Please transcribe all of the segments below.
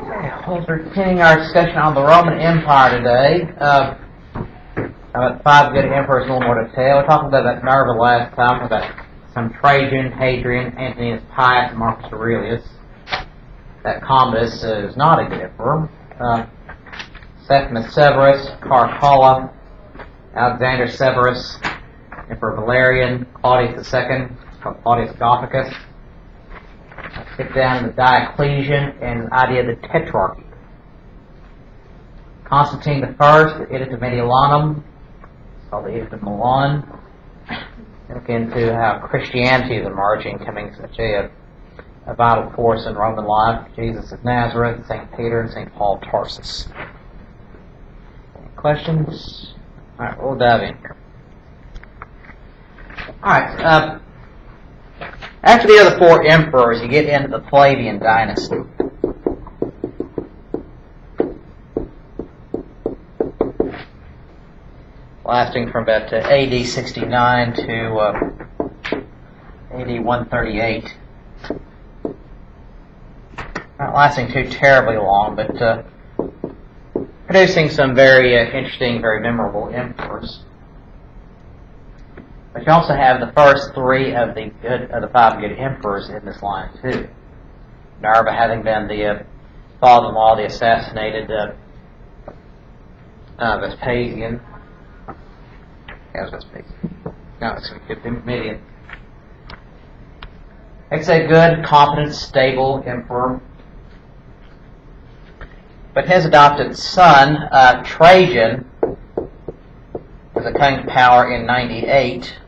We're continuing our discussion on the Roman Empire today. About 5 good emperors in a little more detail. We talked about Nerva last time, about some Trajan, Hadrian, Antoninus Pius, and Marcus Aurelius. That Commodus is not a good emperor. Septimus Severus, Caracalla, Alexander Severus, Emperor Valerian, Claudius II, Claudius Gothicus. Skip down to Diocletian and the idea of the Tetrarchy. Constantine I, the Edict of Mediolanum, it's called the Edict of Milan. Look into how Christianity is emerging, becoming such a vital force in Roman life. Jesus of Nazareth, St. Peter, and St. Paul of Tarsus. Any questions? Alright, we'll dive in here. Alright, after the other 4 emperors, you get into the Flavian dynasty. Lasting from about AD 69 to AD 138. Not lasting too terribly long, but producing some very interesting, very memorable emperors. But you also have the first 3 of the 5 good emperors in this line too. Nerva having been the father-in-law of the assassinated Vespasian. Yeah, it was Vespasian. No, it's Domitian. It's a good, competent, stable emperor. But his adopted son, Trajan, was a coming to power in 98.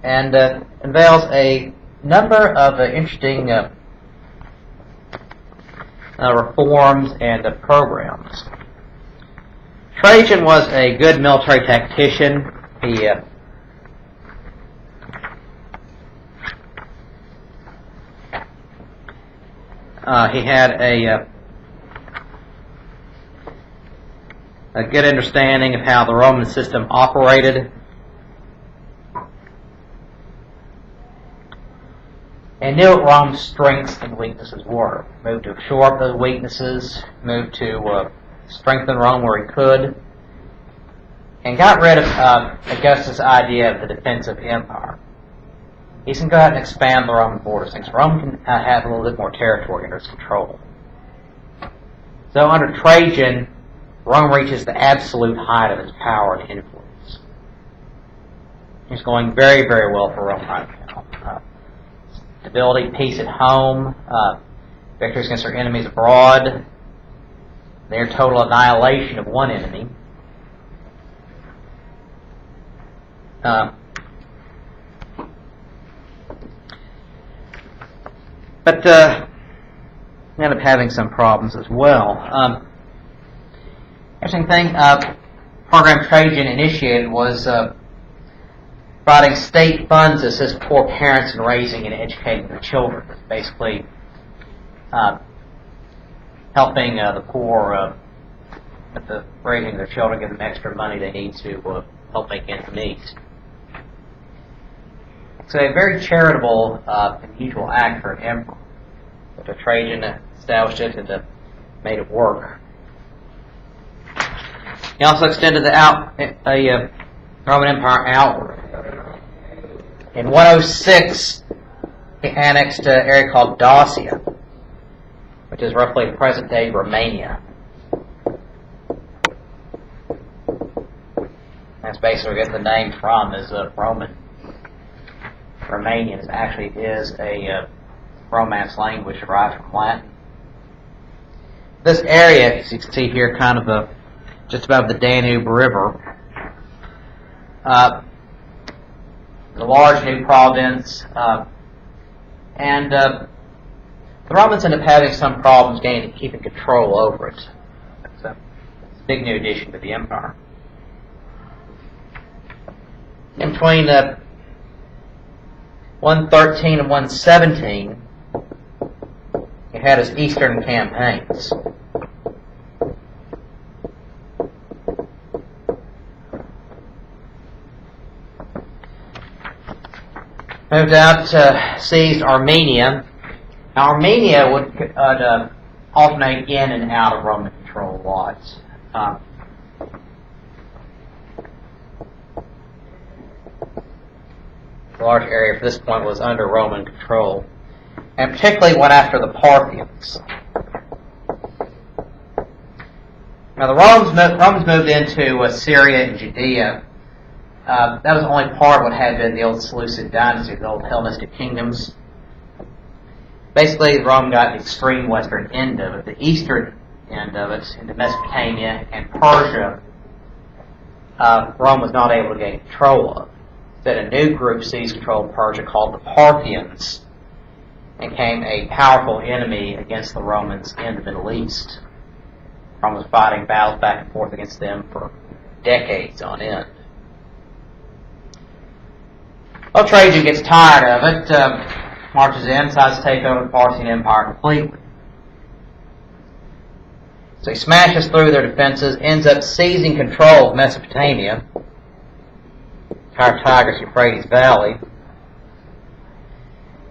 And unveils a number of interesting reforms and programs. Trajan was a good military tactician. He had a good understanding of how the Roman system operated, and knew what Rome's strengths and weaknesses were. Moved to shore up those weaknesses, moved to strengthen Rome where he could, and got rid of Augustus' idea of the defensive empire. He can go ahead and expand the Roman borders, since Rome can have a little bit more territory under its control. So under Trajan, Rome reaches the absolute height of its power and influence. It's going very, very well for Rome right now. Stability, peace at home, victories against their enemies abroad, their total annihilation of one enemy. But ended up having some problems as well. Interesting thing, program Trajan initiated was providing state funds to assist poor parents in raising and educating their children. Basically, helping the poor with the raising their children, give them extra money they need to help make ends meet. It's a very charitable, unusual act for an emperor. But Trajan established it and made it work. He also extended the Roman Empire outward. In 106, he annexed an area called Dacia, which is roughly present-day Romania. That's basically where we get the name from, is Roman. Romanian actually is a Romance language derived from Latin. This area, as you can see here, kind of just above the Danube River, the large new province, and the Romans end up having some problems keeping control over it. It's a big new addition to the empire. In between 113 and 117, he had his eastern campaigns. Moved out, seized Armenia, Now, Armenia would alternate in and out of Roman control a lot. The large area for this point was under Roman control, and particularly went after the Parthians. Now, the Romans moved into Syria and Judea. That was only part of what had been the old Seleucid dynasty, the old Hellenistic kingdoms. Basically, Rome got the extreme western end of it. The eastern end of it, into Mesopotamia and Persia, Rome was not able to gain control of. Instead, a new group seized control of Persia called the Parthians and became a powerful enemy against the Romans in the Middle East. Rome was fighting battles back and forth against them for decades on end. Well, Trajan gets tired of it, marches in, decides to take over the Parthian Empire completely. So he smashes through their defenses, ends up seizing control of Mesopotamia, entire Tigris-Euphrates Valley,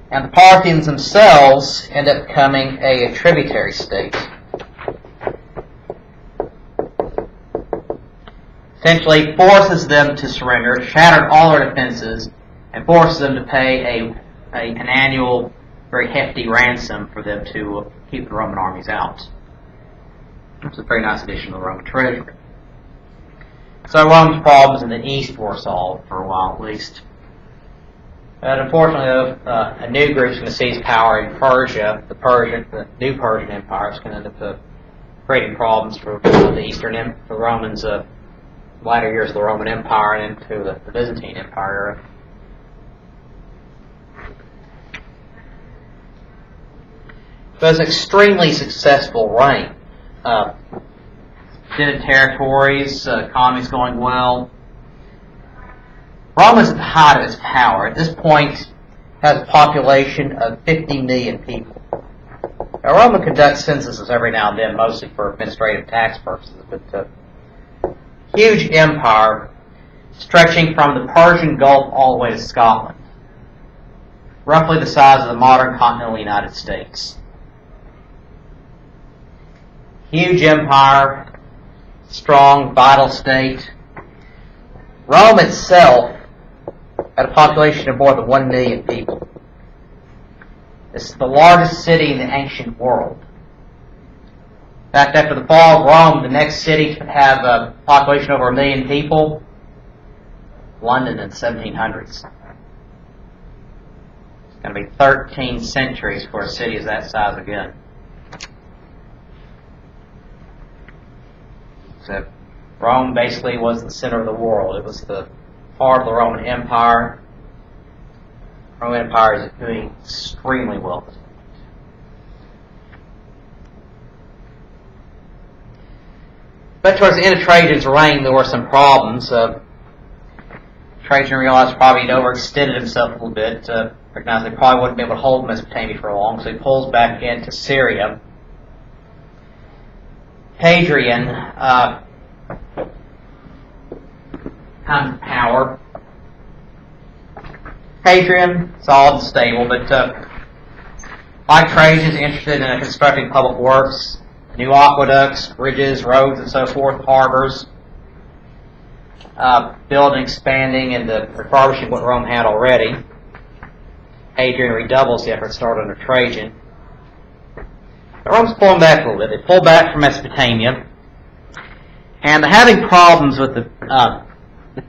and the Parthians themselves end up becoming a tributary state. Essentially forces them to surrender, shattered all their defenses, and forces them to pay an annual, very hefty ransom for them to keep the Roman armies out. It's a very nice addition to the Roman treasury. So Rome's problems in the east were solved for a while at least. But unfortunately, a new group's going to seize power in Persia. The new Persian Empire is going to end up creating problems for the Romans. Latter years of the Roman Empire and into the Byzantine Empire era. It was an extremely successful reign. Extended territories, economy's going well. Rome is at the height of its power. At this point, it has a population of 50 million people. Now, Rome would conduct censuses every now and then, mostly for administrative tax purposes, but huge empire stretching from the Persian Gulf all the way to Scotland. Roughly the size of the modern continental United States. Huge empire, strong, vital state. Rome itself had a population of more than 1 million people. This is the largest city in the ancient world. In fact, after the fall of Rome, the next city to have a population over 1 million people, London in the 1700s. It's going to be 13 centuries for a city is that size again. So Rome basically was the center of the world. It was the part of the Roman Empire. The Roman Empire is doing extremely well. But towards the end of Trajan's reign, there were some problems. Trajan realized probably he'd overextended himself a little bit, recognized they probably wouldn't be able to hold Mesopotamia for long, so he pulls back into Syria. Hadrian comes to power. Hadrian, solid and stable, but like Trajan, is interested in constructing public works, new aqueducts, bridges, roads, and so forth, harbors, building, expanding, and refurbishing what Rome had already. Hadrian redoubles the effort started under Trajan. But Rome's pulling back a little bit. They pull back from Mesopotamia, and they're having problems with the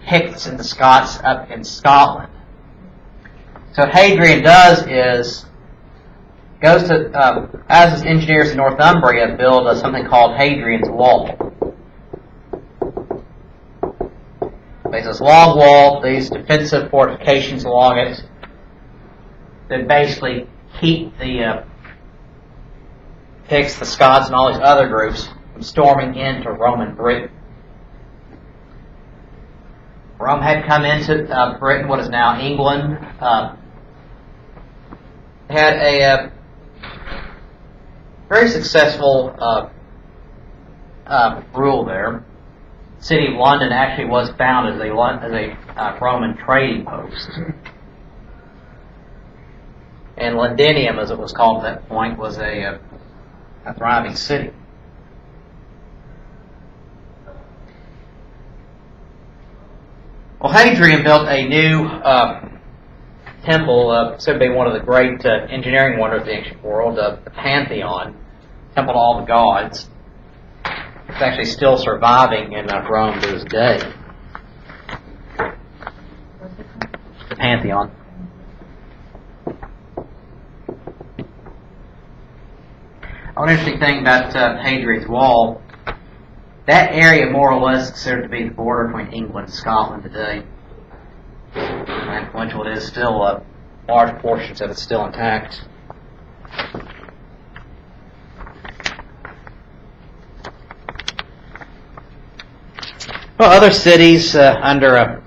Picts and the Scots up in Scotland. So what Hadrian does is goes to, as his engineers in Northumbria, build something called Hadrian's Wall. There's this long wall, these defensive fortifications along it that basically keep the Picts, the Scots, and all these other groups from storming into Roman Britain. Rome had come into Britain, what is now England. Had a very successful rule there. The city of London actually was founded as a Roman trading post. And Londinium, as it was called at that point, was a thriving city. Well, Hadrian built a new temple, said to be one of the great engineering wonders of the ancient world, the Pantheon, temple to all the gods. It's actually still surviving in Rome to this day. The Pantheon. One interesting thing about Hadrian's Wall, that area more or less is considered to be the border between England and Scotland today. How influential it is still, large portions of it still intact. Well, other cities under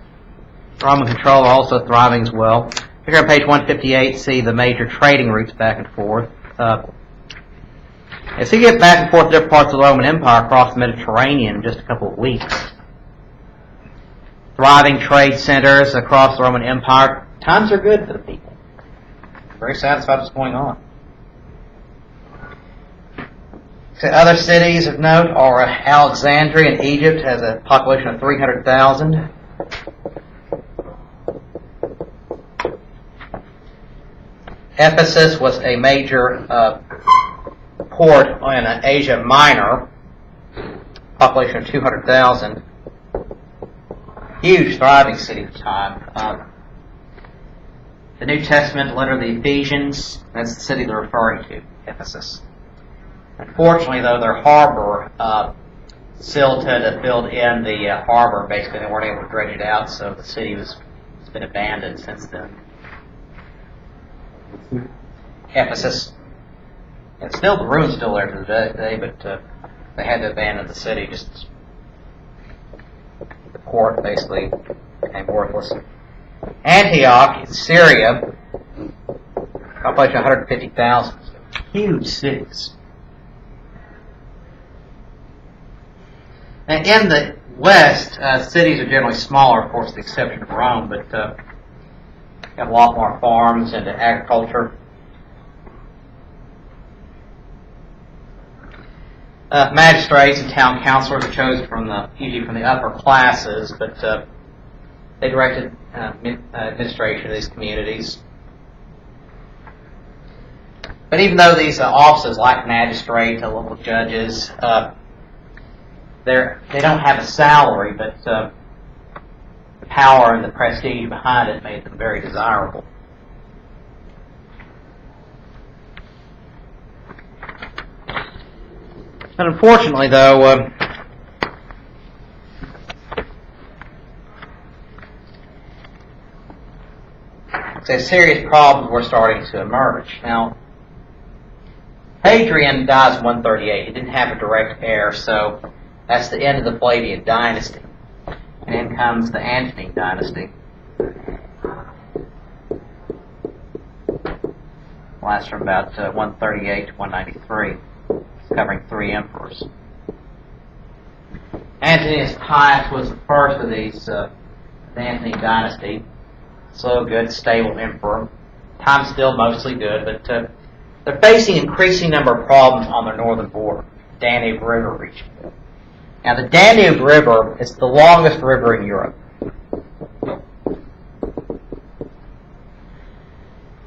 Roman control are also thriving as well. Here on page 158, see the major trading routes back and forth. As you get back and forth to different parts of the Roman Empire across the Mediterranean in just a couple of weeks. Thriving trade centers across the Roman Empire. Times are good for the people. Very satisfied with what's going on. So other cities of note are Alexandria in Egypt, has a population of 300,000. Ephesus was a major port in Asia Minor, population of 200,000. Huge, thriving city at the time. The New Testament letter of the Ephesians, that's the city they're referring to, Ephesus. Unfortunately, though, their harbor silted filled in the harbor. Basically, they weren't able to dredge it out, so the city has been abandoned since then. Ephesus. It's still, the ruins still there to the day, but they had to abandon the city. Just the port basically became worthless. Antioch in Syria, population 150,000. Huge cities. And in the West, cities are generally smaller, of course, with the exception of Rome, but you have a lot more farms and agriculture. Magistrates and town councilors are chosen usually from the upper classes, but they directed administration of these communities. But even though these offices, like magistrate, local judges, they don't have a salary, but the power and the prestige behind it made them very desirable. But unfortunately, though, serious problems were starting to emerge. Now, Hadrian dies in 138. He didn't have a direct heir, so that's the end of the Flavian dynasty. And in comes the Antonine dynasty. Lasts from about 138 to 193. Covering 3 emperors. Antonius Pius was the first of these, the Antonine dynasty. Slow, good, stable emperor. Time's still mostly good, but they're facing an increasing number of problems on their northern border, Danube River region. Now, the Danube River is the longest river in Europe.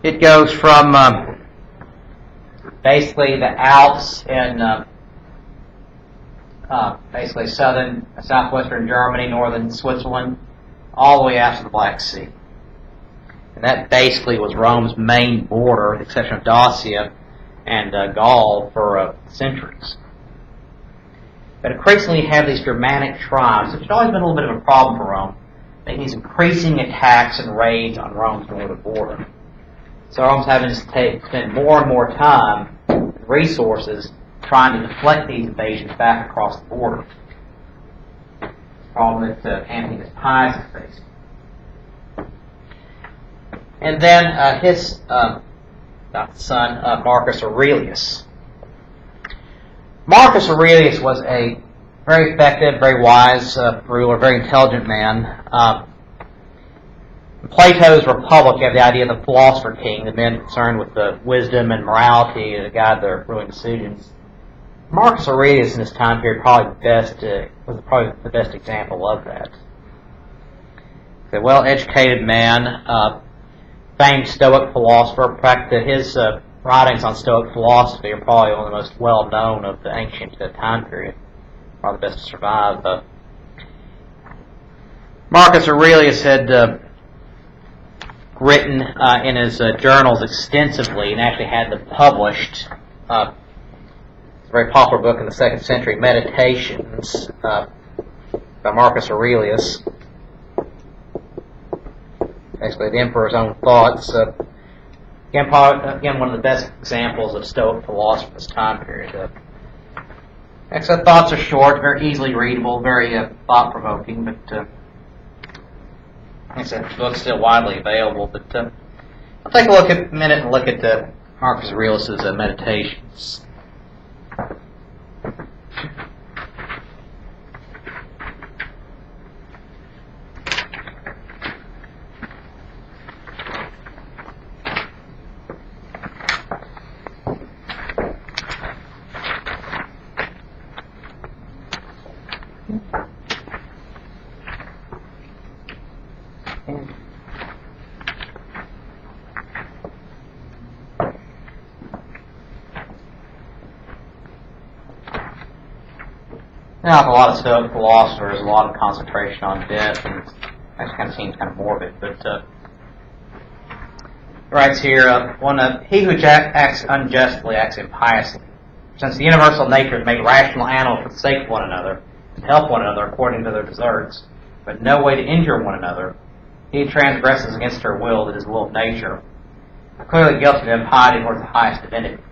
It goes from basically the Alps in basically southwestern Germany, northern Switzerland, all the way out to the Black Sea. And that basically was Rome's main border, with the exception of Dacia and Gaul, for centuries. But increasingly you have these Germanic tribes, which has always been a little bit of a problem for Rome, making these increasing attacks and raids on Rome's northern border. So Rome's having to spend more and more time and resources trying to deflect these invasions back across the border. Problem that Antonius Pius is facing. And then his son, Marcus Aurelius. Marcus Aurelius was a very effective, very wise ruler, very intelligent man. Plato's Republic, you have the idea of the philosopher king, the men concerned with the wisdom and morality to guide their ruling decisions. Marcus Aurelius in this time period was probably the best example of that. A well-educated man, famed Stoic philosopher. In fact, his writings on Stoic philosophy are probably one of the most well-known of the ancient time period. Probably the best to survive. Marcus Aurelius had written in his journals extensively and actually had them published. A very popular book in the 2nd century, Meditations, by Marcus Aurelius. Basically, the emperor's own thoughts. Again, one of the best examples of Stoic philosophy this time period. Except thoughts are short, very easily readable, very thought-provoking, but like I said, the book's still widely available. But I'll take a minute and look at Marcus Aurelius' Meditations. Now, with a lot of Stoic philosophers, a lot of concentration on death, and that kind of seems kind of morbid. But he writes here, he who acts unjustly acts impiously. Since the universal nature has made rational animals for the sake of one another, and help one another according to their deserts, but no way to injure one another, he who transgresses against her will, that is the will of nature, are clearly guilty of impiety towards the highest divinity.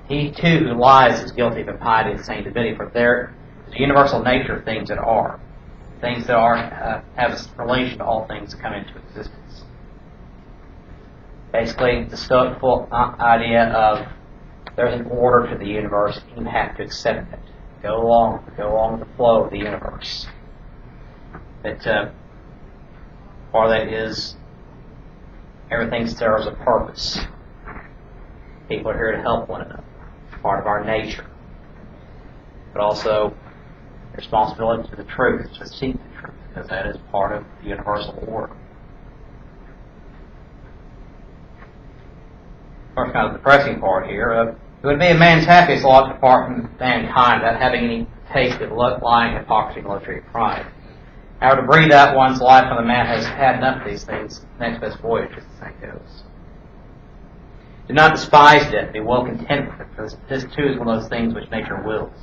He too who lies is guilty of impiety to the same divinity, for there the universal nature of things that are. Things that are have a relation to all things that come into existence. Basically, the Stoic idea of there's an order to the universe, and you have to accept it. Go along with the flow of the universe. That part of that is everything serves a purpose. People are here to help one another. It's part of our nature. But also responsibility to the truth, to seek the truth, because that is part of the universal order. Of course, kind of the depressing part here, it would be a man's happiest lot to depart from mankind without having any taste of lying, hypocrisy, and luxury, and pride. However, to breathe out one's life when the man has had enough of these things, next best voyage, as the saying goes. Do not despise death, be well content with it, for this too is one of those things which nature wills.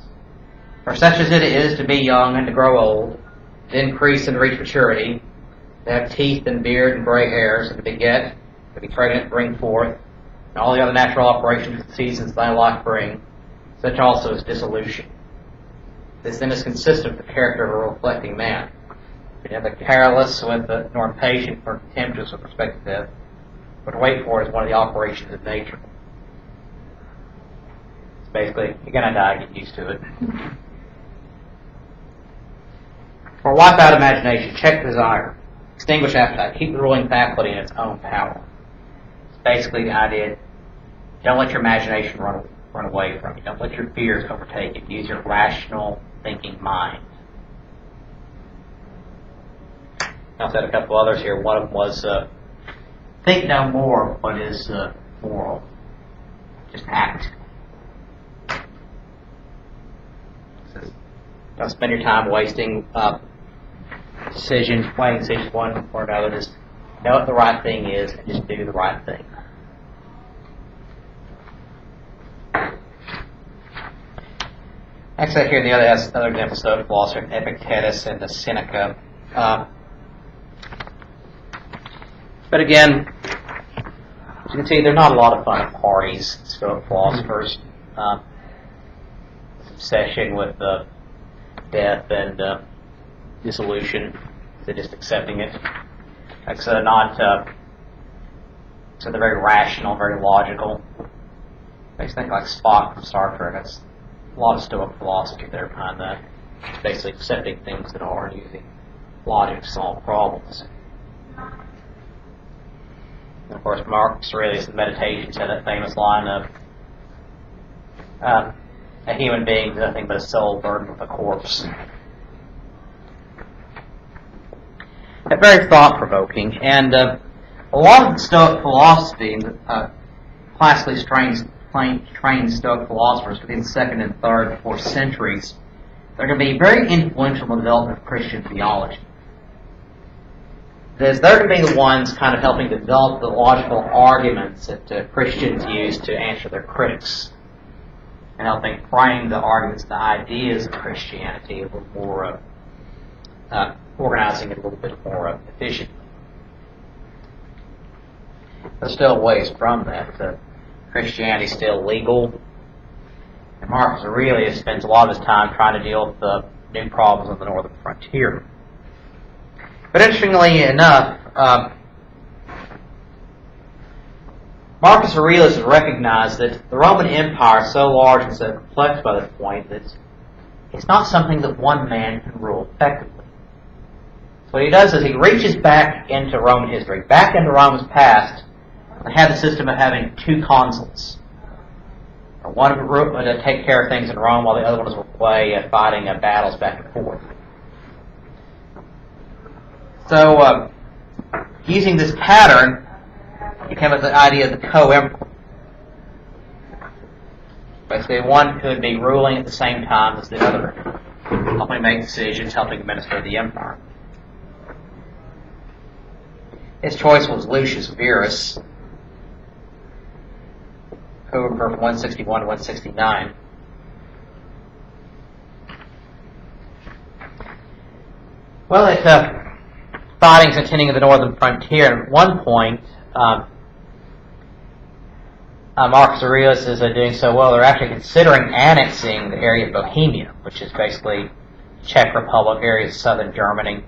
For such as it is to be young and to grow old, to increase and to reach maturity, to have teeth and beard and gray hairs, and to beget, to be pregnant and bring forth, and all the other natural operations and seasons thy life bring, such also is dissolution. This then is consistent with the character of a reflecting man. Neither careless nor impatient nor contemptuous with respect to death, but to wait for it is one of the operations of nature. It's basically, you're going to die, get used to it. For wipe out imagination, check desire, extinguish appetite, keep the ruling faculty in its own power. It's basically the idea, don't let your imagination run away from you. Don't let your fears overtake you. Use your rational thinking mind. I said a couple others here. One of them was, think no more of what is moral. Just act. Don't spend your time wasting weighing decisions one or another. Just know what the right thing is and just do the right thing. Actually, here the other example of Stoic philosopher, Epictetus and the Seneca. But again, as you can see, there's not a lot of fun at parties. Stoic philosophers, obsession with death and dissolution, they're just accepting it. Like, so they're very rational, very logical. Makes me think like Spock from Star Trek. That's a lot of Stoic philosophy there behind that. It's basically accepting things that are and using logic to solve problems. And of course, Marcus Aurelius' Meditations had that famous line of, a human being is nothing but a soul burdened with a corpse. Very thought-provoking, and a lot of the Stoic philosophy, classically trained Stoic philosophers between the 2nd and 3rd and 4th centuries, they're going to be very influential in the development of Christian theology. Because they're going to be the ones kind of helping develop the logical arguments that Christians use to answer their critics, and helping frame the arguments, the ideas of Christianity a little more, organizing it a little bit more efficiently. There's still ways from that. Christianity is still legal, and Marcus Aurelius spends a lot of his time trying to deal with the new problems on the northern frontier. But interestingly enough, Marcus Aurelius has recognized that the Roman Empire is so large and so complex by this point that it's not something that one man can rule effectively. So what he does is he reaches back into Roman history, back into Rome's past, and had the system of having two consuls. One would take care of things in Rome while the other one was away fighting battles back and forth. So, using this pattern, he came up with the idea of the co-emperor. Basically, one who would be ruling at the same time as the other, helping make decisions, helping administer the empire. His choice was Lucius Verus, who occurred from 161 to 169. Well, it's fightings continuing at the northern frontier. And at one point, Marcus Aurelius is doing so well, they're actually considering annexing the area of Bohemia, which is basically Czech Republic, areas of southern Germany.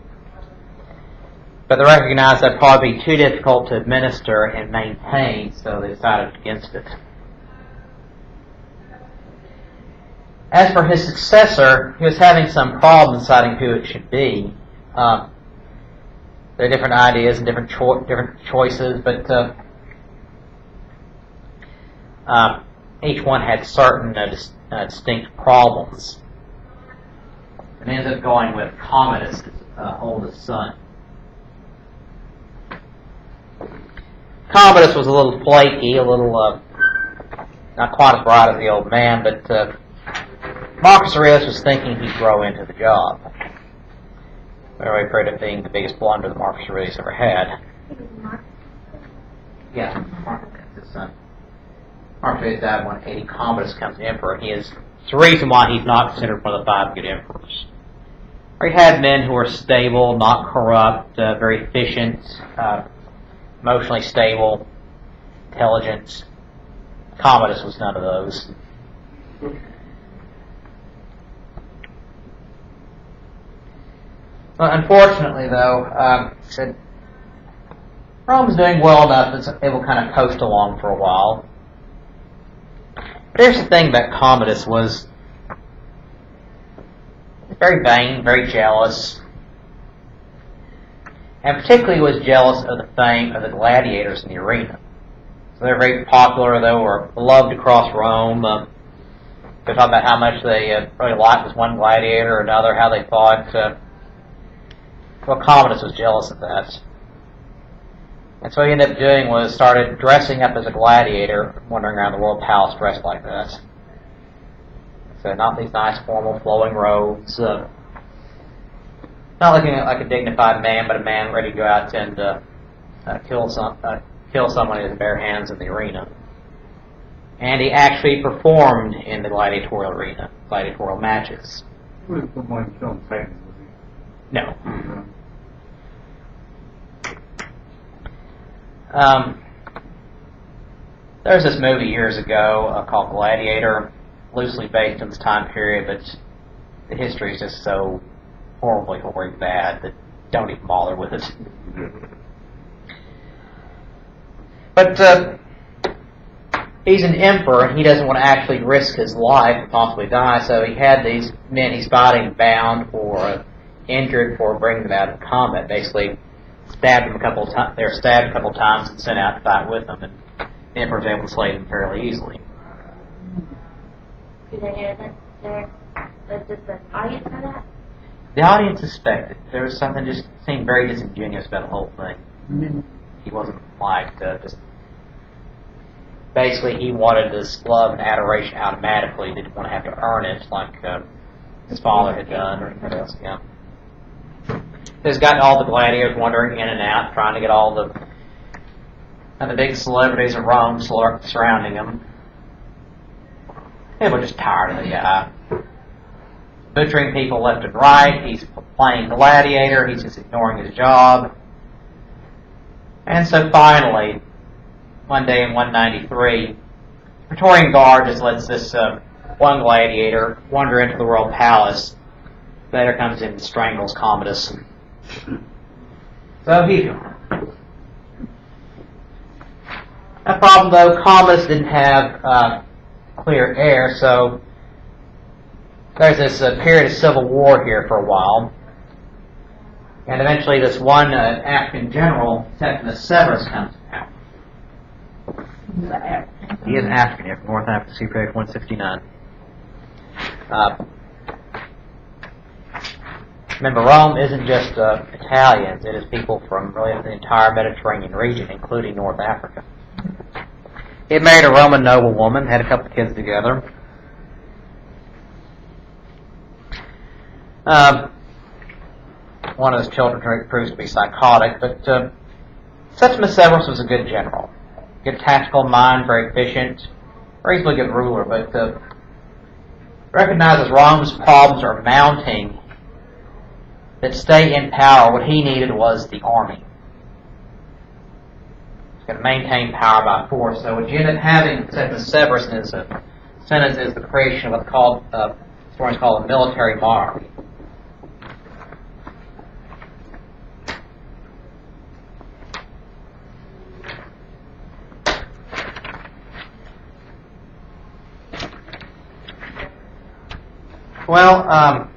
But they recognized that'd probably be too difficult to administer and maintain, so they decided against it. As for his successor, he was having some problem deciding who it should be. There are different ideas and different choices, but each one had certain distinct problems. And ended up going with Commodus, his oldest son. Commodus was a little flaky, a little not quite as bright as the old man, but Marcus Aurelius was thinking he'd grow into the job. Very afraid of being the biggest blunder that Marcus Aurelius ever had. Yeah, Marcus, his son. Marcus Aurelius died in 180. Commodus becomes emperor. It's the reason why he's not considered one of the 5 good emperors. He had men who were stable, not corrupt, very efficient, emotionally stable, intelligent. Commodus was none of those. Well, unfortunately, though, Rome's doing well enough that it will kind of coast along for a while. But here's the thing about Commodus was very vain, very jealous, and particularly was jealous of the fame of the gladiators in the arena. So they're very popular, they were beloved across Rome. They talk about how much they really liked this one gladiator or another, how they fought. Well, Commodus was jealous of that. And so what he ended up doing was started dressing up as a gladiator, wandering around the royal palace dressed like that. So not these nice formal flowing robes, not looking like a dignified man, but a man ready to go out and kill someone with his bare hands in the arena. And he actually performed in the gladiatorial arena, gladiatorial matches. No. There's this movie years ago called Gladiator, loosely based on this time period, but the history is just so horribly bad that don't even bother with it. But he's an emperor, and he doesn't want to actually risk his life and possibly die, so he had these men he's fighting bound or injured for bringing them out of combat, basically stabbed him a couple of times. They were stabbed a couple of times and sent out to fight with them, and the emperor was able to slay them fairly easily. Did they hear that? Did the audience know that? The audience suspected. There was something just seemed very disingenuous about the whole thing. Mm-hmm. He wasn't like just. Basically, he wanted this love and adoration automatically. He didn't want to have to earn it like his father had done or anything else. Yeah. He's got all the gladiators wandering in and out, trying to get all the big celebrities of Rome surrounding him. People were just tired of the guy. Butchering people left and right. He's playing gladiator. He's just ignoring his job. And so finally, one day in 193, Praetorian Guard just lets this one gladiator wander into the royal palace. Later comes in and strangles Commodus. So he... A problem though, Commodus didn't have clear air, so there's this period of civil war here for a while. And eventually this one African general, Septimus Severus, comes to power. He is African here from North Africa, CPA 169. Remember, Rome isn't just Italians, it is people from really the entire Mediterranean region, including North Africa. He had married a Roman noblewoman, had a couple of kids together. One of his children proves to be psychotic, but Septimus Severus was a good general. Good tactical mind, very efficient, reasonably good ruler, but recognizes Rome's problems are mounting. That stay in power, what he needed was the army. He's going to maintain power by force. So what you end up having, Septimus Severus in his sentence, is the creation of what's historians call a military monarchy. Well,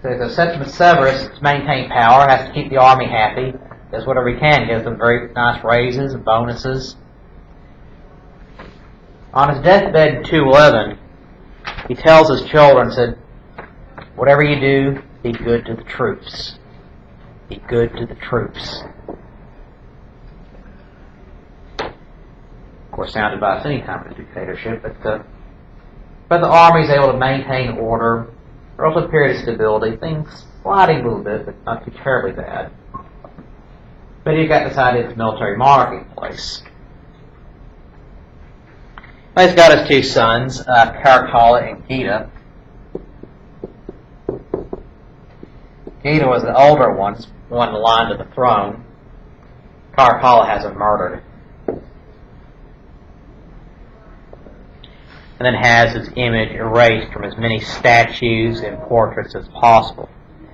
so Septimus Severus, to maintain power, has to keep the army happy, does whatever he can, gives them very nice raises and bonuses. On his deathbed in 211, he tells his children, said, whatever you do, be good to the troops. Be good to the troops. Of course, sound advice any time of dictatorship, but the army is able to maintain order. There's also a period of stability, things sliding a little bit, but not too terribly bad. But he got this idea of military monarchy in place. Well, he's got his two sons, Caracalla and Geta. Geta was the older one in line to the throne. Caracalla has him murdered. And then has his image erased from as many statues and portraits as possible.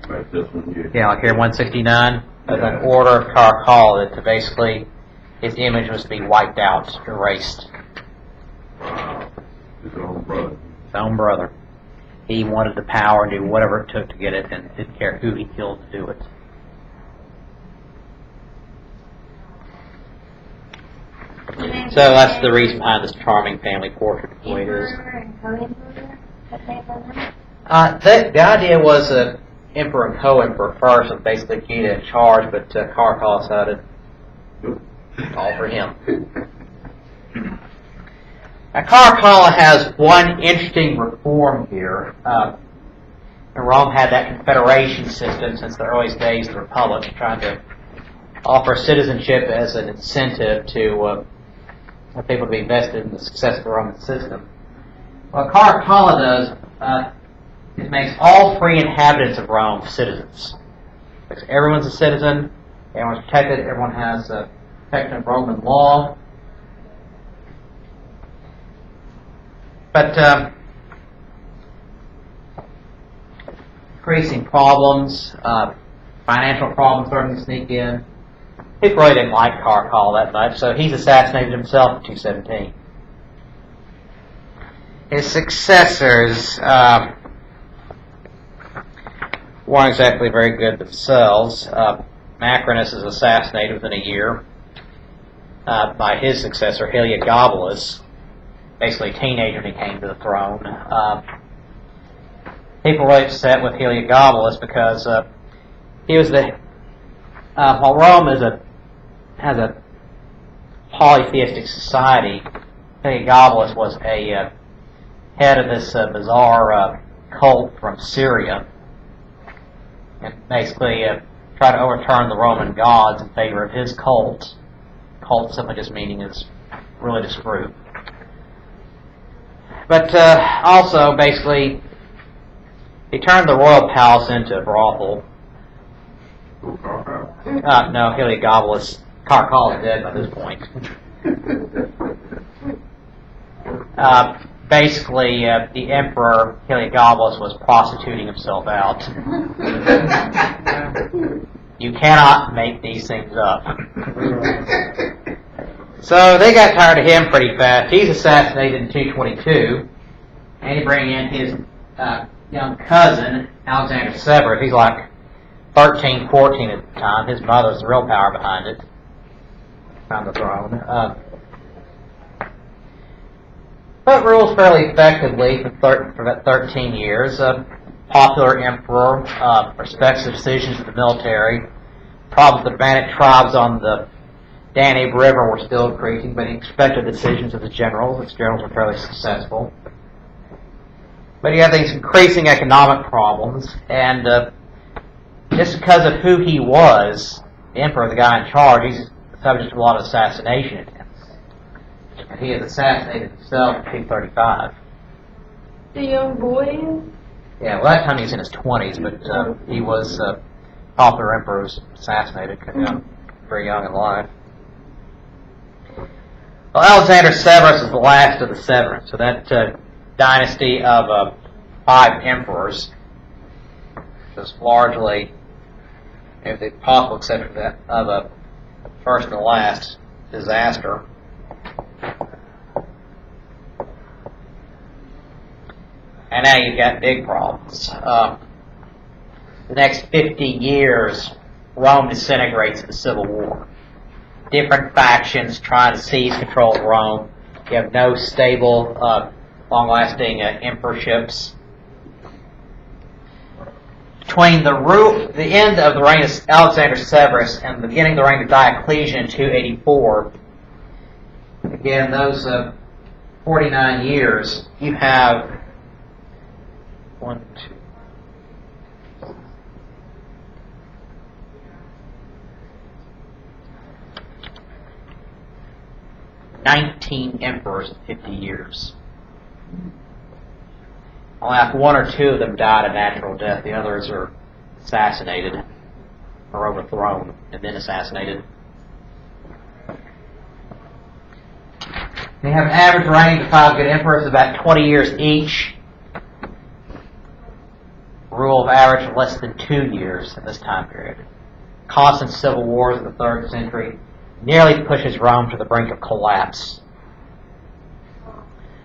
Right, this one here. Yeah, like here 169, there's an order of Caracalla that basically his image was to be wiped out, erased. Wow. His own brother. His own brother. He wanted the power and do whatever it took to get it, and didn't care who he killed to do it. So that's the reason behind this charming family portrait the way it is. The idea was emperor and co-emperor first, and basically Geta in charge, but Caracalla decided all for him. Now Caracalla has one interesting reform here. Rome had that confederation system since the earliest days of the Republic, trying to offer citizenship as an incentive to people to be invested in the success of the Roman system. What Caracalla does is makes all free inhabitants of Rome citizens. Makes everyone's a citizen, everyone's protected, everyone has protection of Roman law. But increasing problems, financial problems starting to sneak in. People really didn't like Caracalla that much, so he's assassinated himself in 217. His successors, weren't exactly very good themselves. Macrinus is assassinated within a year by his successor, Heliogabalus, basically a teenager when he came to the throne. People were really upset with Heliogabalus because he was while Rome has a polytheistic society, Heliogabalus was a head of this bizarre cult from Syria, and basically tried to overturn the Roman gods in favor of his cult. Cult simply just meaning his religious group. But also, basically, he turned the royal palace into a brothel. No, Heliogabalus. Caracalla is dead by this point. Basically, the emperor Heliogabalus was prostituting himself out. You cannot make these things up. So they got tired of him pretty fast. He's assassinated in 222, and he bring in his young cousin, Alexander Severus. He's like 13, 14 at the time. His mother's the real power behind it, on the throne. But rules fairly effectively for about 13 years. Popular emperor, respects the decisions of the military. Problems with the bandit tribes on the Danube River were still increasing, but he respected the decisions of the generals. His generals were fairly successful. But he had these increasing economic problems, and just because of who he was, the emperor, the guy in charge, he's subject to a lot of assassination attempts. And he is assassinated himself in 235. The young boy? Yeah, well, that time he was in his 20s, but he was popular emperor who was assassinated very young in life. Well, Alexander Severus is the last of the Severans, so that dynasty of 5 emperors was largely, with the possible exception of a first and last disaster. And now you've got big problems. The next 50 years, Rome disintegrates in a civil war. Different factions trying to seize control of Rome. You have no stable, long-lasting emperorships. Between the end of the reign of Alexander Severus and the beginning of the reign of Diocletian in 284, again, those 49 years, you have 19 emperors in 50 years. Only like 1 or 2 of them died a natural death. The others are assassinated or overthrown and then assassinated. They have an average reign of 5 good emperors of about 20 years each. Rule of average of less than 2 years in this time period. Constant civil wars in the 3rd century nearly pushes Rome to the brink of collapse.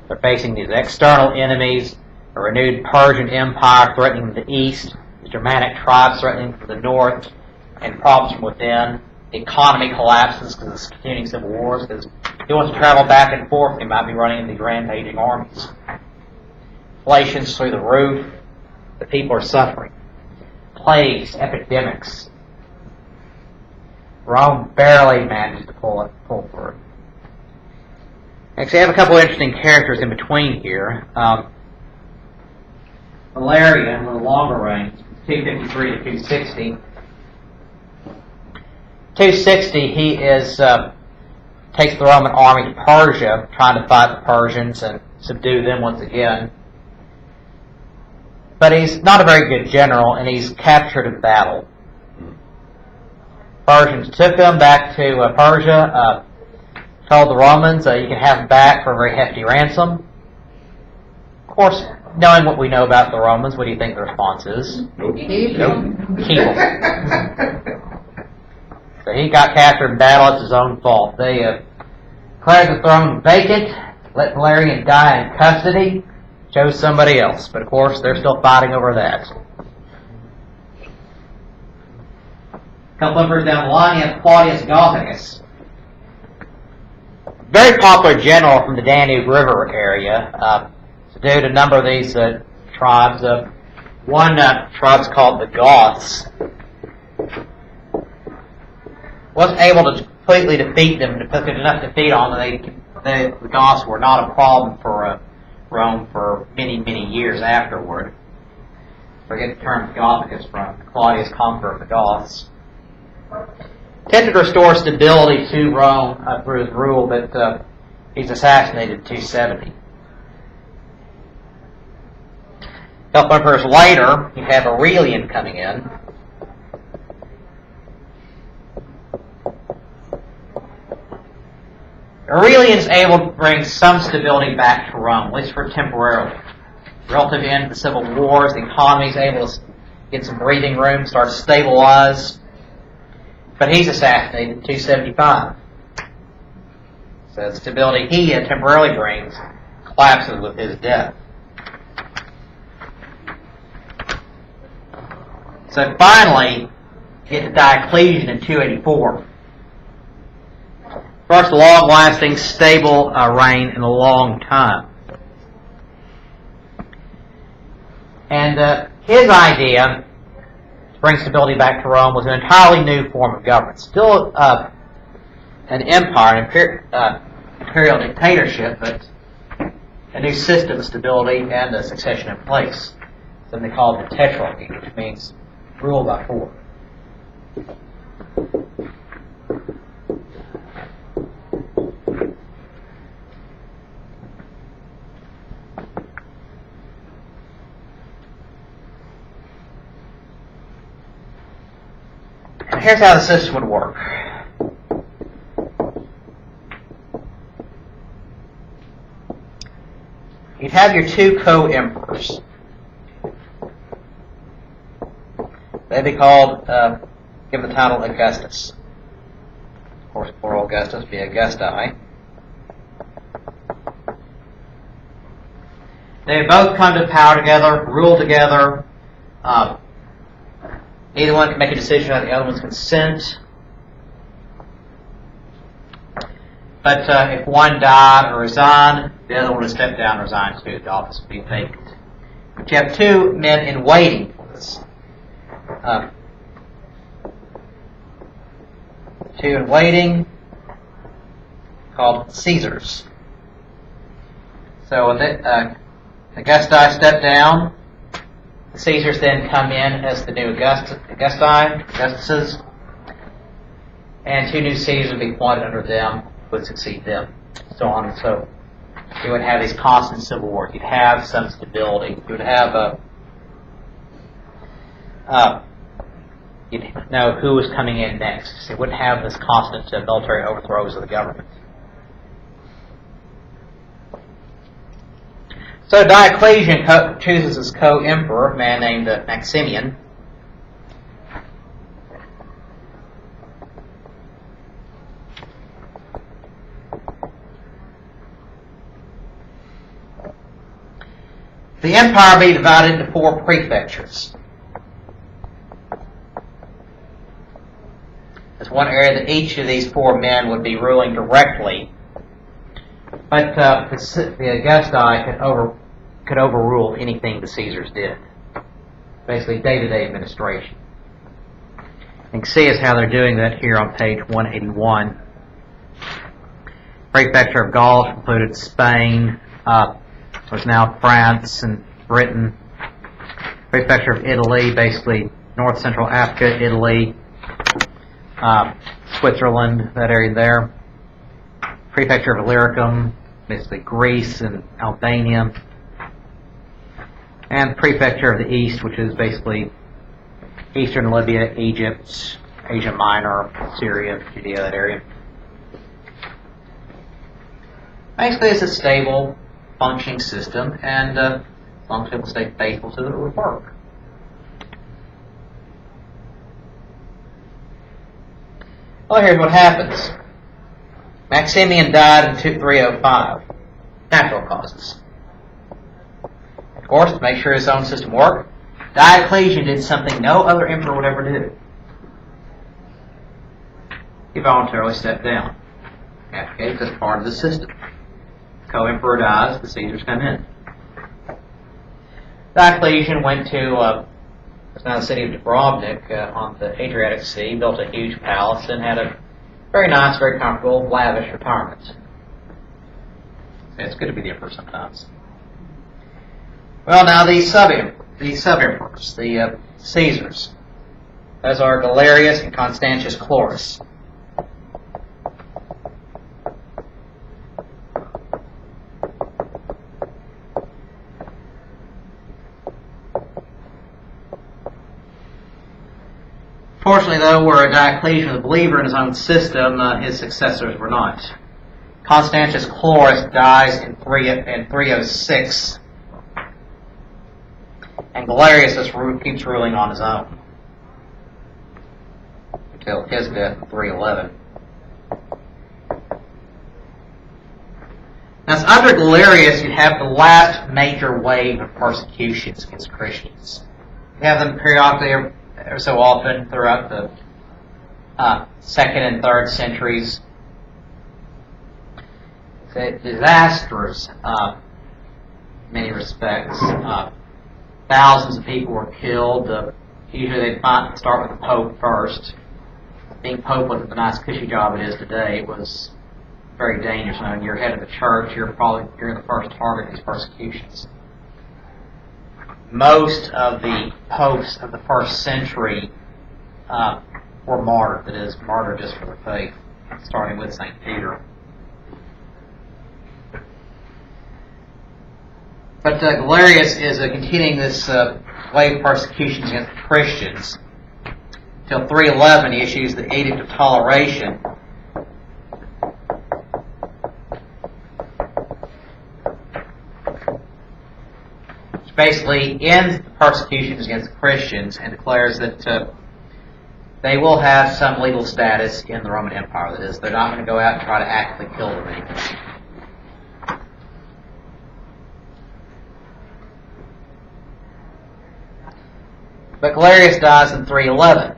They're facing these external enemies, a renewed Persian Empire threatening the east, the Germanic tribes threatening from the north, and problems from within. The economy collapses because of the continuing civil wars, because if he wants to travel back and forth, he might be running into these rampaging armies. Inflation's through the roof. The people are suffering. Plagues, epidemics. Rome barely managed to pull through. Actually, I have a couple of interesting characters in between here. Valerian, a little longer reign, 253 to 260. 260, he takes the Roman army to Persia, trying to fight the Persians and subdue them once again. But he's not a very good general, and he's captured in battle. Persians took him back to Persia, told the Romans, you can have him back for a very hefty ransom. Of course, knowing what we know about the Romans, what do you think the response is? Nope. Keep him. So he got captured in battle. It's his own fault. They declared the throne vacant, let Valerian die in custody, chose somebody else. But of course, they're still fighting over that. couple emperors down the line, you have Claudius Gothicus. Very popular general from the Danube River area. So due to a number of these tribes, one tribe's called the Goths. Wasn't able to completely defeat them, to put enough defeat on them. The Goths were not a problem for Rome for many, many years afterward. Forget the term Gothicus from Claudius, conqueror of the Goths. Attempted to restore stability to Rome through his rule, but he's assassinated in 270. A couple emperors later, you have Aurelian coming in. Aurelian is able to bring some stability back to Rome, at least for temporarily. Relative to the end of the civil wars, the economy is able to get some breathing room, start to stabilize. But he's assassinated in 275. So the stability he temporarily brings collapses with his death. So finally, you get to Diocletian in 284. First, a long-lasting, stable reign in a long time. And his idea to bring stability back to Rome was an entirely new form of government. Still an empire, an imperial dictatorship, but a new system of stability and a succession in place. Something they call the tetrarchy, which means rule by four. Here's how the system would work. You'd have your two co-emperors. They'd be called, given the title Augustus. Of course, plural Augustus would be Augusti. They both come to power together, rule together. Neither one can make a decision without the other one's consent. But if one died or resigned, the other one would step down and resign too. The office would be vacant. But you have two men in waiting for this. Two in waiting, called Caesars. So Augusti step down. The Caesars then come in as the new Augustuses, and two new Caesars would be appointed under them, would succeed them, so on and so. You would have these constant civil wars. You'd have some stability. You would have you'd know who was coming in next. So you wouldn't have this constant military overthrows of the government. So Diocletian chooses his co-emperor, a man named Maximian. The empire would be divided into 4 prefectures. There's one area that each of these 4 men would be ruling directly, but the Augusti could overrule anything the Caesars did. Basically, day-to-day administration. You can see is how they're doing that here on page 181. Prefecture of Gaul included Spain, was now France and Britain. Prefecture of Italy, basically North Central Africa, Italy, Switzerland, that area there. Prefecture of Illyricum, basically Greece and Albania. And Prefecture of the East, which is basically Eastern Libya, Egypt, Asia Minor, Syria, Judea, that area. Basically, it's a stable, functioning system, and as long as people stay faithful to it, it would work. Well, here's what happens. Maximian died in 305. Natural causes. Of course, to make sure his own system worked, Diocletian did something no other emperor would ever do. he voluntarily stepped down. Abdicated as part of the system. Co-emperor dies, the Caesars come in. Diocletian went to it's now the city of Dubrovnik on the Adriatic Sea, built a huge palace, and had a very nice, very comfortable, lavish retirement. It's good to be the emperor sometimes. Well, now the sub-emperors, the Caesars. Those are Galerius and Constantius Chlorus. Fortunately, though, where Diocletian was a believer in his own system, his successors were not. Constantius Chlorus dies in 306, and Galerius just keeps ruling on his own until his death in 311. Now, so under Galerius, you have the last major wave of persecutions against Christians. You have them periodically or so often throughout the 2nd and 3rd centuries. It's disastrous in many respects. Thousands of people were killed. Usually they might start with the Pope first. Being Pope wasn't the nice cushy job it is today. It was very dangerous. When you're head of the church, you're the first target of these persecutions. Most of the popes of the 1st century were martyred, that is, martyred just for their faith, starting with St. Peter. But Galerius is continuing this wave of persecutions against Christians. Until 311, he issues the Edict of Toleration, which basically ends the persecutions against Christians and declares that they will have some legal status in the Roman Empire. That is, they're not going to go out and try to actively kill them anymore. But Galerius dies in 311.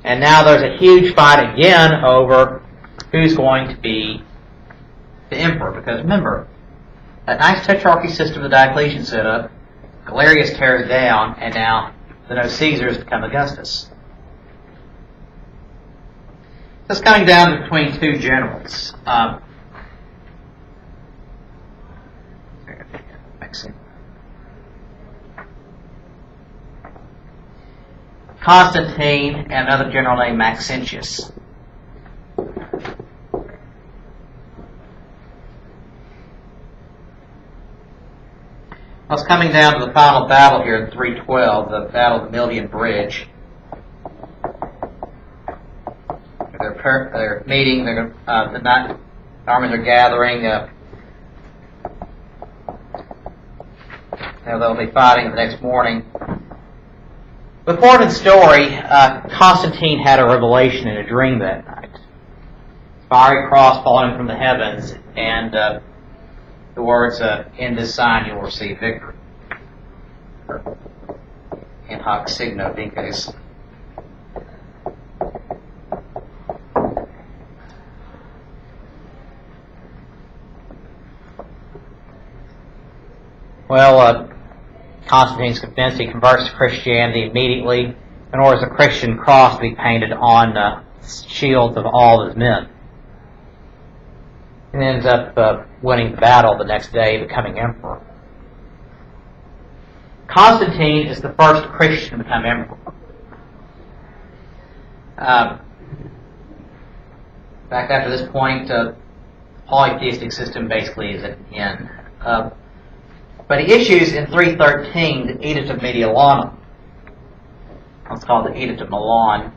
And now there's a huge fight again over who's going to be the emperor. Because remember, that nice tetrarchy system that Diocletian set up, Galerius tears down, and now the no Caesars become Augustus. So it's coming down between two generals. Constantine and another general named Maxentius. I was coming down to the final battle here in 312, the Battle of the Milvian Bridge. They're meeting, the armies are gathering. They'll be fighting the next morning. With Mormon's story, Constantine had a revelation in a dream that night. Fiery cross falling from the heavens, and the words, "In this sign you will receive victory." In hoc signo vinces. Well, Constantine's convinced. He converts to Christianity immediately and orders a Christian cross to be painted on the shields of all of his men. And ends up winning the battle the next day, becoming emperor. Constantine is the first Christian to become emperor. In fact, after this point, the polytheistic system basically is at an end. But he issues in 313 the Edict of Mediolanum. It's called the Edict of Milan.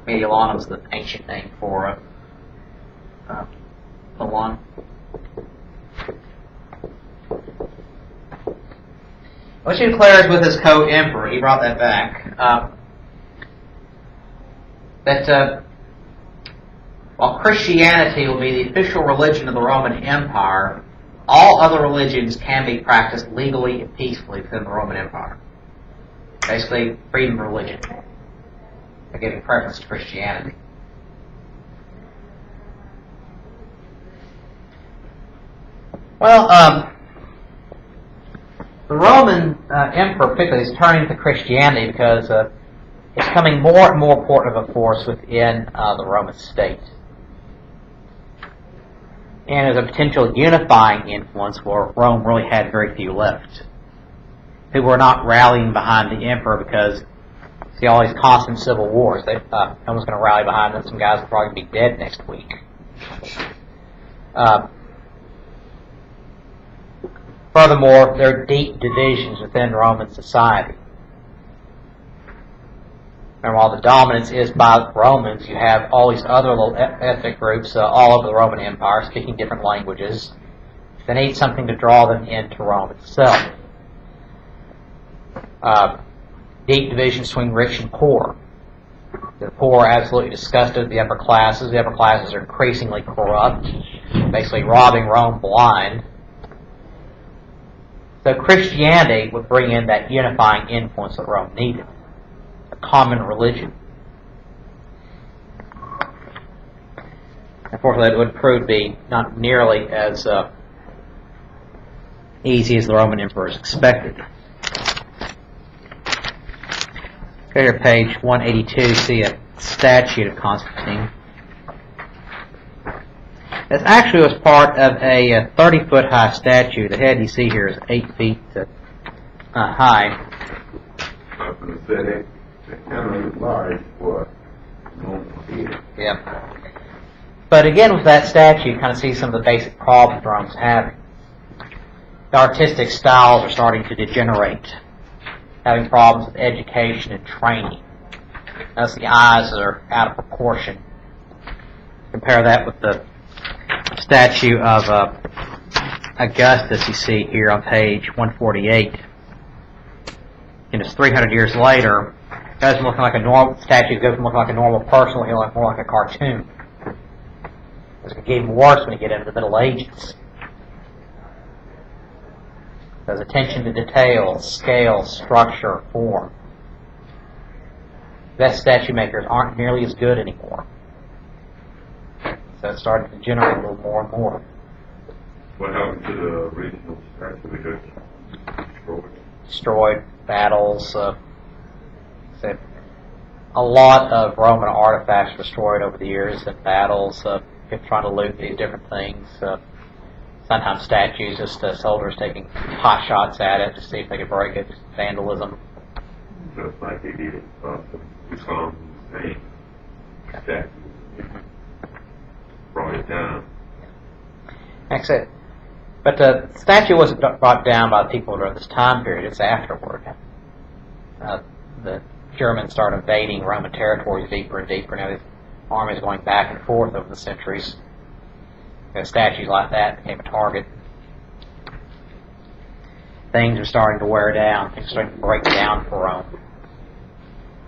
Mediolanum is the ancient name for Milan. Which he declares with his co-emperor, he brought that back, that while Christianity will be the official religion of the Roman Empire, all other religions can be practiced legally and peacefully within the Roman Empire. Basically, freedom of religion. by giving preference to Christianity. Well, the Roman emperor particularly is turning to Christianity because it's becoming more and more important of a force within the Roman state. And as a potential unifying influence where Rome really had very few left, who were not rallying behind the emperor because see all these constant civil wars. No one's going to rally behind them. Some guys will probably be dead next week. Furthermore, there are deep divisions within Roman society. And while the dominance is by Romans, you have all these other little ethnic groups all over the Roman Empire speaking different languages. They need something to draw them into Rome itself. Deep divisions between rich and poor. The poor are absolutely disgusted with the upper classes. The upper classes are increasingly corrupt, basically robbing Rome blind. So Christianity would bring in that unifying influence that Rome needed. A common religion. Unfortunately, it would prove to be not nearly as easy as the Roman emperors expected. Go here, page 182, see a statue of Constantine. This actually was part of a 30-foot high statue. The head you see here is 8 feet high. I'm going to say that kind of large for normal theater. Yeah. But again, with that statue, you kind of see some of the basic problems Rome's having. The artistic styles are starting to degenerate, having problems with education and training. Notice the eyes are out of proportion. Compare that with the statue of Augustus you see here on page 148. And it's 300 years later. It doesn't look like a normal statue. It doesn't look like a normal person. It looks more like a cartoon. It's going to get even worse when you get into the Middle Ages. There's attention to detail, scale, structure, form. Best statue makers aren't nearly as good anymore. So it's starting to degenerate a little more and more. What happened to the original statue? Because Destroyed, battles. A lot of Roman artifacts destroyed over the years in battles. People trying to loot these different things. Sometimes statues, just soldiers taking pot shots at it to see if they could break it. Just vandalism. just like they did some same statue. Brought it down. Excellent. But the statue wasn't brought down by the people during this time period. It's afterward. The Germans started invading Roman territories deeper and deeper. Now the armies going back and forth over the centuries. Statues like that became a target. Things are starting to wear down. Things are starting to break down for Rome.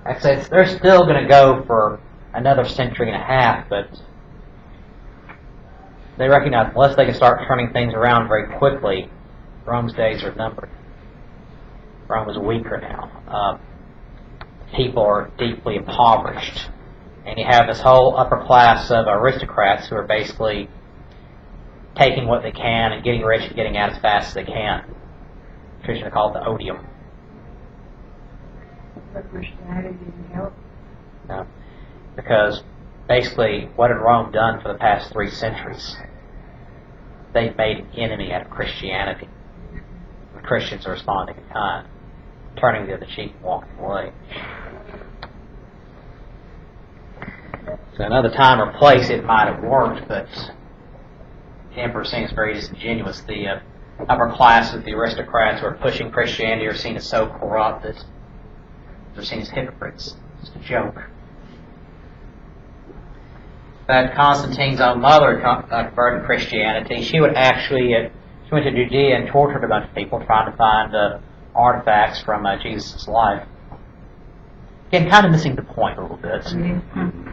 Like I said, they're still going to go for another century and a half, but they recognize unless they can start turning things around very quickly, Rome's days are numbered. Rome is weaker now. People are deeply impoverished. And you have this whole upper class of aristocrats who are basically taking what they can and getting rich and getting out as fast as they can. Traditionally called the odium. But Christianity didn't help. No. Because basically, what had Rome done for the past 3 centuries? They've made an enemy out of Christianity. The Christians are responding in kind, turning the other cheek and walking away. So another time or place it might have worked, but the emperor seems very disingenuous. The upper class of the aristocrats who are pushing Christianity are seen as so corrupt that they're seen as hypocrites. It's a joke. That Constantine's own mother converted to Christianity. She would actually, she went to Judea and tortured a bunch of people trying to find artifacts from Jesus' life. Again, kind of missing the point a little bit. Mm-hmm.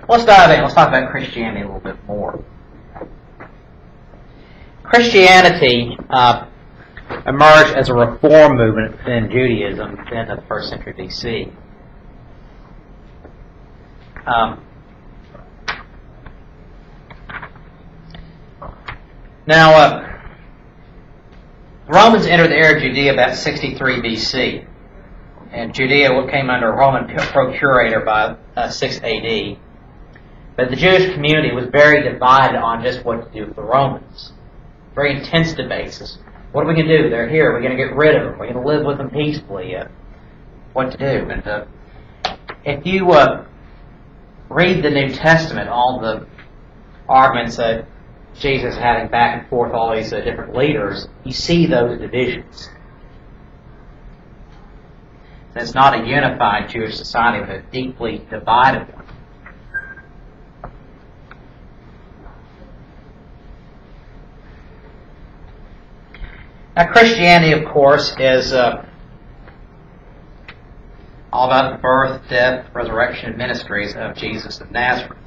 Let's dive in. Let's talk about Christianity a little bit more. Christianity emerged as a reform movement within Judaism in the 1st century BC. Now, the Romans entered the area of Judea about 63 BC. And Judea came under a Roman procurator by 6 AD. But the Jewish community was very divided on just what to do with the Romans. Very intense debates. What are we going to do? They're here. We're going to get rid of them. We're going to live with them peacefully. What to do? And if you read the New Testament, all the arguments that Jesus having back and forth all these different leaders, you see those divisions. It's not a unified Jewish society, but a deeply divided one. Now, Christianity, of course, is all about the birth, death, resurrection, and ministries of Jesus of Nazareth.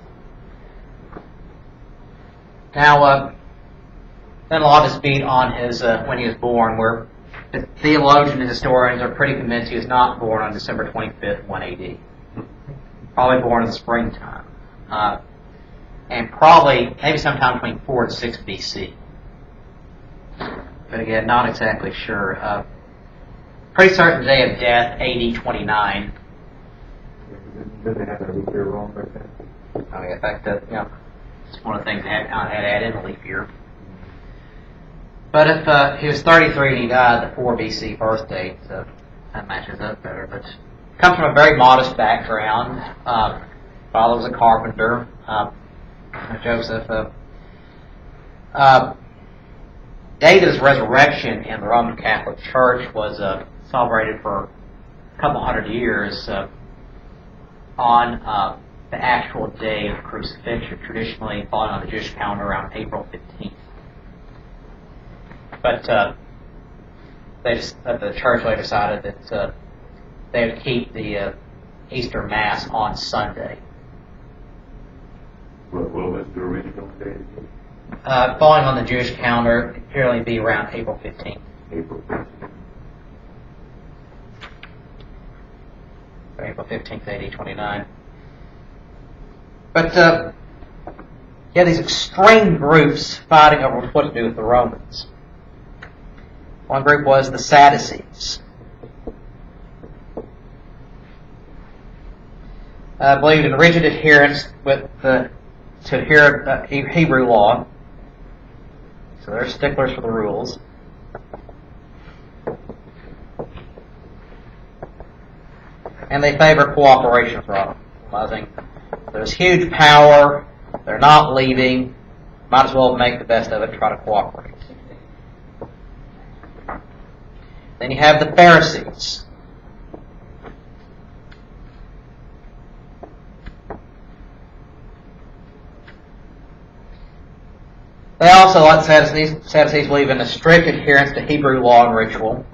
Now, been a lot of dispute on his when he was born, where the theologians and historians are pretty convinced he was not born on December 25th, 1 AD. Probably born in the springtime. And probably, maybe sometime between 4 and 6 BC. But again, not exactly sure. Pretty certain day of death, AD 29. Did they have that leap year wrong back then? Oh yeah, in fact, it's one of the things I had added in the leap year. But if he was 33 and he died the 4 BC birth date, that matches up better. But comes from a very modest background. Father was a carpenter. Joseph. David's resurrection in the Roman Catholic Church was celebrated for a couple hundred years on the actual day of crucifixion, traditionally falling on the Jewish calendar around April 15th. But the church later decided that they would keep the Easter Mass on Sunday. What was the original date? Falling on the Jewish calendar, it'd generally be around April 15th. April 15th. April 15th, AD 29. But you have these extreme groups fighting over what to do with the Romans. One group was the Sadducees. Believed in rigid adherence to Hebrew law. So they're sticklers for the rules. And they favor cooperation with Rome, realizing there's huge power, they're not leaving, might as well make the best of it and try to cooperate. Then you have the Pharisees. They also, like Sadducees, believe in a strict adherence to Hebrew law and ritual.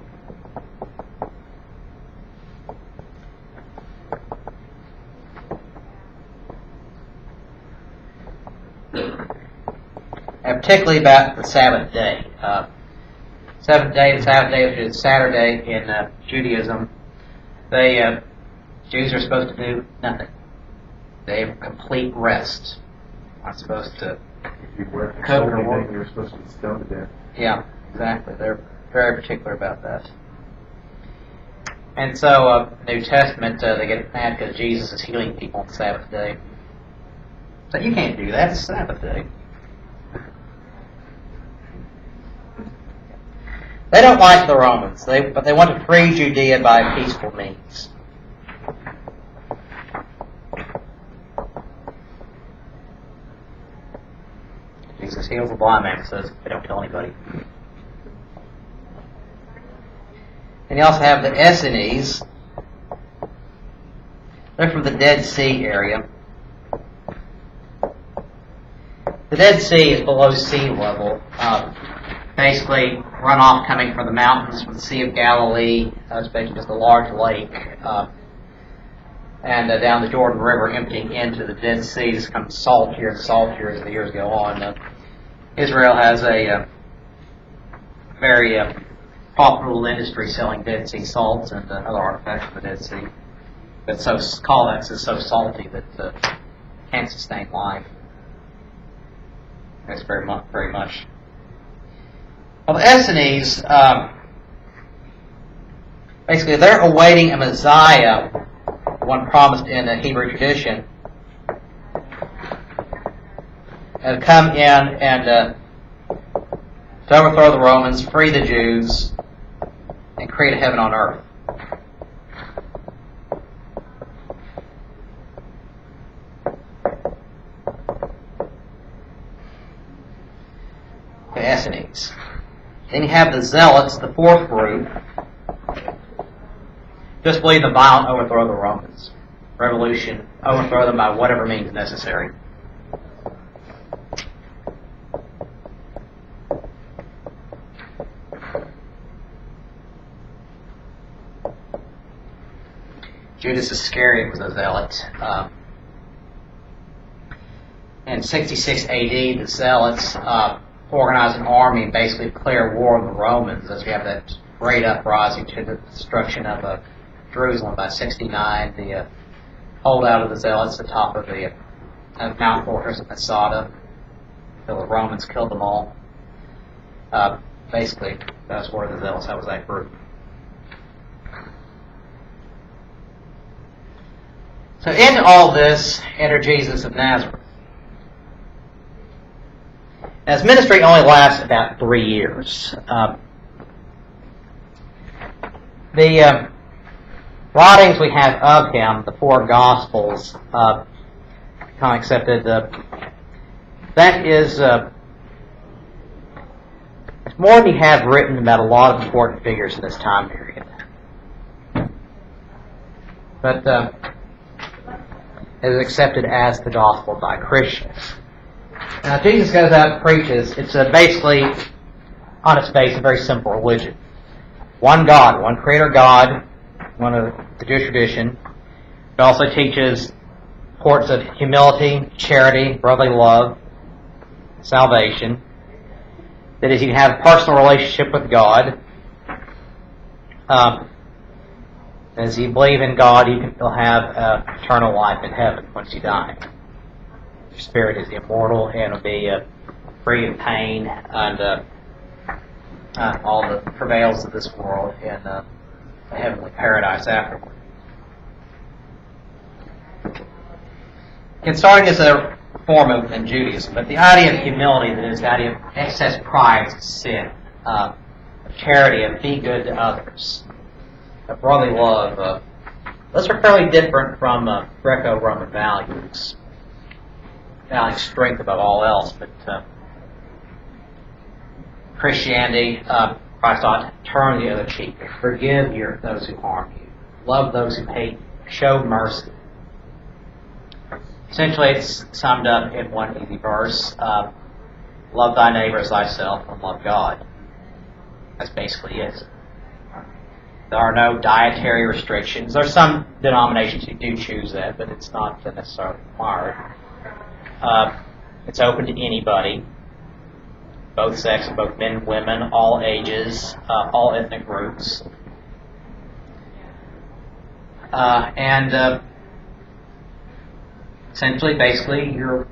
And particularly about the Sabbath day. The Sabbath day, which is Saturday in Judaism, Jews are supposed to do nothing. They have complete rest. Not supposed to If you work cook or anything, work. you're supposed to be stoned to death. Yeah, exactly. They're very particular about that. And so, New Testament, they get mad because Jesus is healing people on the Sabbath day. So you can't do that. It's Sabbath day. They don't like the Romans, but they want to free Judea by peaceful means. Jesus heals the blind man and says, they don't tell anybody. And you also have the Essenes. They're from the Dead Sea area. The Dead Sea is below sea level. Basically, runoff coming from the mountains from the Sea of Galilee. It's basically just a large lake. And down the Jordan River emptying into the Dead Sea. It's become saltier and saltier as the years go on. Israel has a very profitable industry selling Dead Sea salts and other artifacts from the Dead Sea. But so colloids is so salty that can't sustain life. That's very much. Well, the Essenes, basically, they're awaiting a Messiah, one promised in the Hebrew tradition, and come in and to overthrow the Romans, free the Jews, and create a heaven on earth. The Essenes. Then you have the Zealots, the fourth group. Just believe the violent overthrow the Romans. Revolution, overthrow them by whatever means necessary. Judas Iscariot was a zealot. In 66 AD, the Zealots organized an army and basically declared war on the Romans as we have that great uprising to the destruction of Jerusalem by 69. The holdout of the Zealots at the top of the Mount Fortress of Masada until the Romans killed them all. Basically, that's where the Zealots, that was that group. So into all this, enter Jesus of Nazareth. Now, his ministry only lasts about 3 years. The writings we have of him, the four Gospels, kind of accepted. That is it's more than you have written about a lot of important figures in this time period. But it is accepted as the Gospel by Christians. Now, Jesus goes out and preaches. It's basically, on its face, a very simple religion. One God, one Creator God, one of the Jewish tradition. It also teaches importance of humility, charity, brotherly love, salvation. That is, you can have a personal relationship with God. As you believe in God, you'll have eternal life in heaven once you die. Your spirit is immortal and will be free of pain and all the travails of this world in a heavenly paradise afterward. It started as a form in Judaism, but the idea of humility, that is the idea of excess pride is sin, of charity, of be good to others, of brotherly love, those are fairly different from Greco-Roman values. Valuing strength above all else, but Christianity, Christ ought to turn the other cheek, forgive those who harm you, love those who hate you, show mercy. Essentially, it's summed up in one easy verse: love thy neighbor as thyself, and love God. That's basically it. There are no dietary restrictions. There are some denominations who do choose that, but it's not necessarily required. It's open to anybody, both sexes, both men and women, all ages, all ethnic groups. And essentially, basically, you're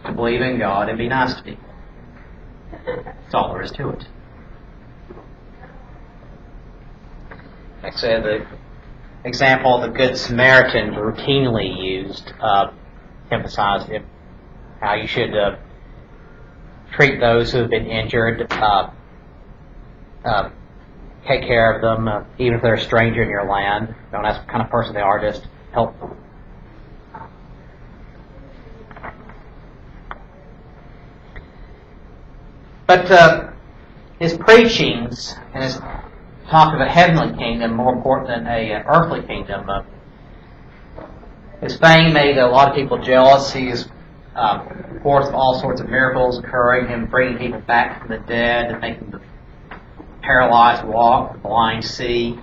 to believe in God and be nice to people. That's all there is to it. Like I said, the example of the Good Samaritan routinely used emphasized how you should treat those who have been injured, take care of them, even if they're a stranger in your land. Don't ask what kind of person they are, just help them. But his preachings and his talk of a heavenly kingdom, more important than an earthly kingdom, his fame made a lot of people jealous. He's forced all sorts of miracles occurring, him bringing people back from the dead and making the paralyzed walk, the blind see.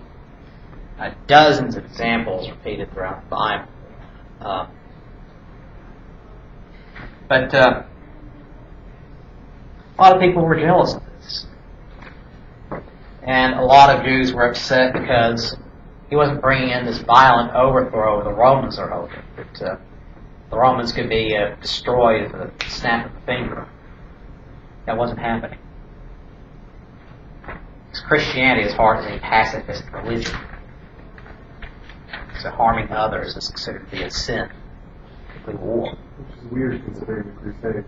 Dozens of examples repeated throughout the Bible. But a lot of people were jealous of this. And a lot of Jews were upset because he wasn't bringing in this violent overthrow the Romans are hoping, that the Romans could be destroyed with the snap of a finger. That wasn't happening. Because Christianity is hard as a pacifist religion. So harming others is considered to be a sin, particularly war. Which is weird considering the Crusades.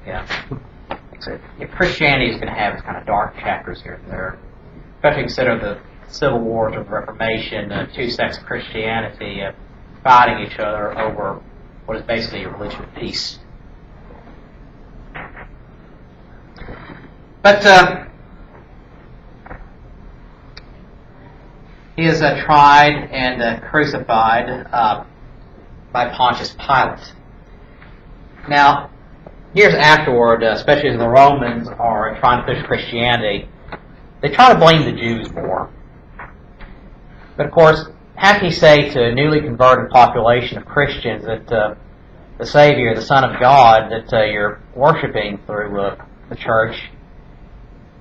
Yeah. So Christianity is going to have its kind of dark chapters here and there. Especially consider the Civil Wars of the Reformation, two sects of Christianity fighting each other over what is basically a religion of peace. But he is tried and crucified by Pontius Pilate. Now, years afterward, especially as the Romans are trying to push Christianity, they try to blame the Jews more. But of course, how can you say to a newly converted population of Christians that the Savior, the Son of God, that you're worshiping through the church,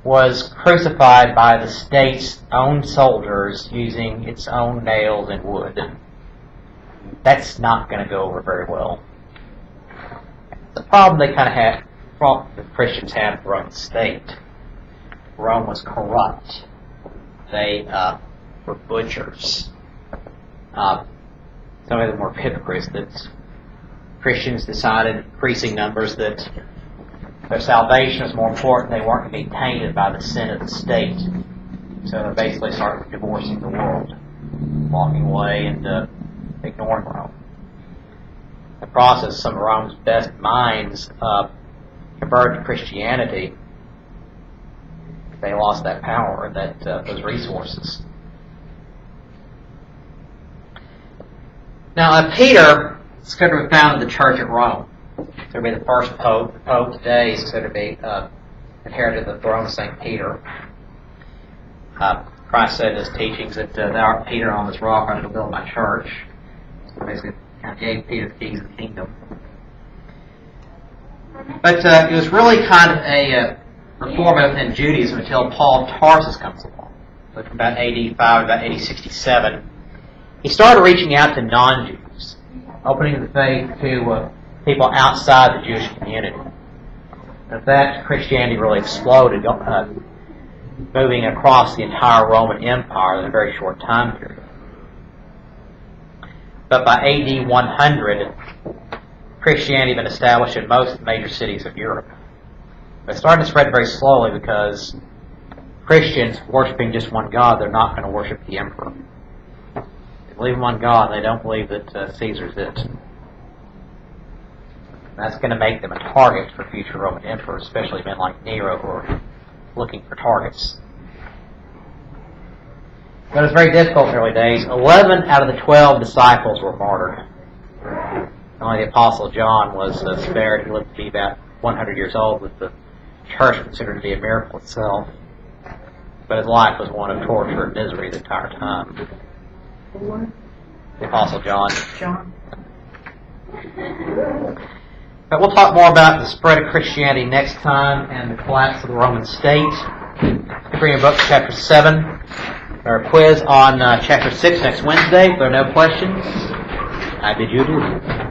was crucified by the state's own soldiers using its own nails and wood? That's not going to go over very well. The problem they kind of had, the Christians had with the Roman state. Rome was corrupt. They were butchers. Some of them were hypocrites. That Christians decided, in increasing numbers, that their salvation was more important. They weren't going to be tainted by the sin of the state. So they basically started divorcing the world, walking away and ignoring Rome. In the process, some of Rome's best minds converted to Christianity. They lost that power and those resources. Now, Peter is considered to have founded the church at Rome. To be the first pope. The pope today is considered to be inherited the throne of St. Peter. Christ said in his teachings that thou art Peter, on this rock I shall build my church. So basically, kind of gave Peter the keys of the kingdom. But it was really kind of a reform in Judaism until Paul of Tarsus comes along. So from about AD 5 to about AD 67, he started reaching out to non-Jews, opening the faith to people outside the Jewish community. In fact, Christianity really exploded, moving across the entire Roman Empire in a very short time period. But by AD 100, Christianity had been established in most major cities of Europe. But it started to spread very slowly because Christians worshiping just one God, they're not going to worship the emperor. They believe in one God, they don't believe that Caesar's it. That's going to make them a target for future Roman emperors, especially men like Nero who are looking for targets. But it was very difficult in the early days. 11 out of the 12 disciples were martyred. Only the Apostle John was spared. He lived to be about 100 years old, with the church considered to be a miracle itself. But his life was one of torture and misery the entire time. The Apostle John. But we'll talk more about the spread of Christianity next time and the collapse of the Roman state. Bring your book to chapter 7. Our quiz on chapter 6 next Wednesday. If there are no questions, I bid you adieu.